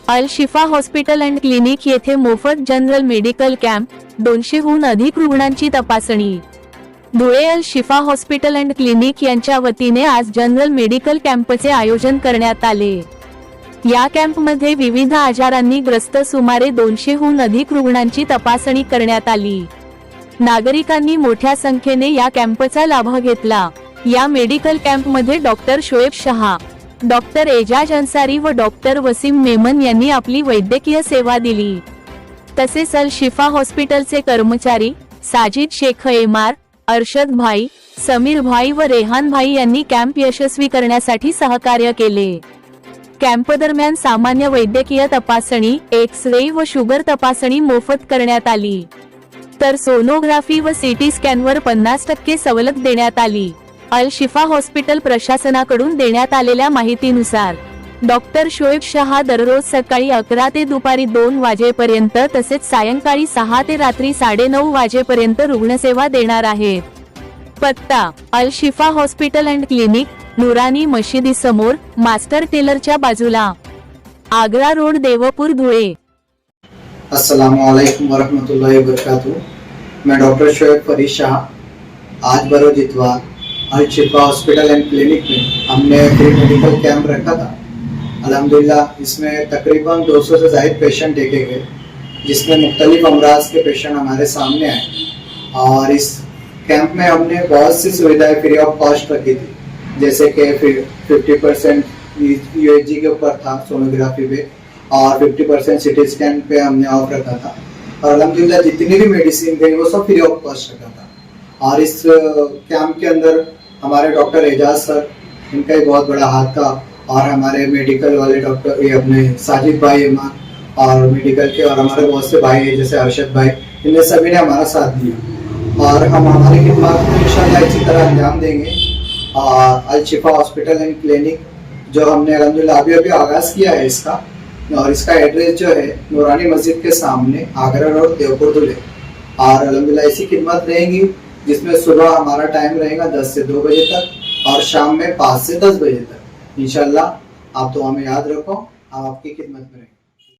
Al Shifa hospital and clinic येथे मोफत general medical camp, 200हून अधिक रुग्णांची तपासणी। धुळे अल शिफा हॉस्पिटल अँड क्लिनिक यांच्या वतीने आज जनरल मेडिकल कॅम्पचे आयोजन करण्यात आले। या कॅम्पमध्ये विविध आजारांनी ग्रस्त सुमारे 200हून अधिक रुग्णांची तपासणी करण्यात आली। नागरिकांनी मोठ्या संख्येने या कॅम्पचा लाभ घेतला। या मेडिकल कॅम्पमध्ये डॉक्टर शोएब शहा, डॉक्टर एजाज अन्सारी व डॉक्टर वसीम मेमन यांनी आपली वैद्यकीय सेवा दिली। तसेच अल शिफा हॉस्पिटलचे कर्मचारी साजिद शेख, एमआर, अरशद भाई, समीर भाई व रेहान भाई यांनी कॅम्प यशस्वी करण्यासाठी सहकार्य केले। कॅम्प दरम्यान सामान्य वैद्यकीय तपासणी, एक्स-रे व शुगर तपासणी मोफत करण्यात आली, तर सोनोग्राफी व सीटी स्कॅनवर 50% सवलत देण्यात आली। अल शिफा हॉस्पिटल प्रशासनाकडून देण्यात आलेल्या माहितीनुसार डॉक्टर शोएब शहा दररोज सकाळी 11 ते दुपारी 2 वाजेपर्यंत तसेच सायंकाळी 6 ते रात्री 9:30 वाजेपर्यंत रुग्णसेवा देणार आहेत। पत्ता: अल शिफा हॉस्पिटल अँड क्लिनिक, नुरानी मशिदी समोर, मास्टर टेलरच्या बाजूला, आग्रा रोड, देवपूर, धुळे। अस्सलामुअलैकुम वरहमतुल्लाहि वबरकातुहू। मैं डॉक्टर शोएब फरीद शाह। आज बरोज इतवार अल शिफा हॉस्पिटल एंड क्लिनिक में हमने फ्री मेडिकल कैंप रखा था। अल्हम्दुलिल्लाह इसमें तकरीबन 200 से ज़ायद पेशेंट देखे गए, जिसमें मुख्तलिफ अमराज के पेशेंट हमारे सामने आए। और इस कैंप में हमने बहुत सी सुविधाएं फ्री ऑफ कॉस्ट रखी थी, जैसे कि 50% यूएसजी के ऊपर था सोनोग्राफी पे, और 50% सिटी स्कैन पे हमने ऑफ रखा था। और अल्हम्दुलिल्लाह जितनी भी मेडिसिन गई वो सब फ्री ऑफ कॉस्ट रखा था। और इस कैंप के अंदर हमारे डॉक्टर एजाज सर, इनका ही बहुत बड़ा हाथ था, और हमारे मेडिकल वाले डॉक्टर ये अपने साजिद भाई, एमआर और मेडिकल के, और हमारे बहुत से भाई हैं जैसे अरशद भाई, इनने सभी ने हमारा साथ दिया। और हम हमारी खिदमत को इंशाल्लाह इसी तरह अंजाम देंगे। और अल शिफा हॉस्पिटल एंड क्लिनिक जो हमने अल्हम्दुलिल्लाह अभी आगाज़ किया है इसका, और इसका एड्रेस जो है नूरानी मस्जिद के सामने, आगरा रोड, देवपुर, धुले। और अल्हम्दुलिल्लाह ऐसी खिदमत रहेंगी जिसमें सुबह हमारा टाइम रहेगा 10 से 2 बजे तक, और शाम में 5 से 10 बजे तक। इंशाल्लाह आप दुआ में याद रखो, हम आपकी खिदमत में रहेंगे।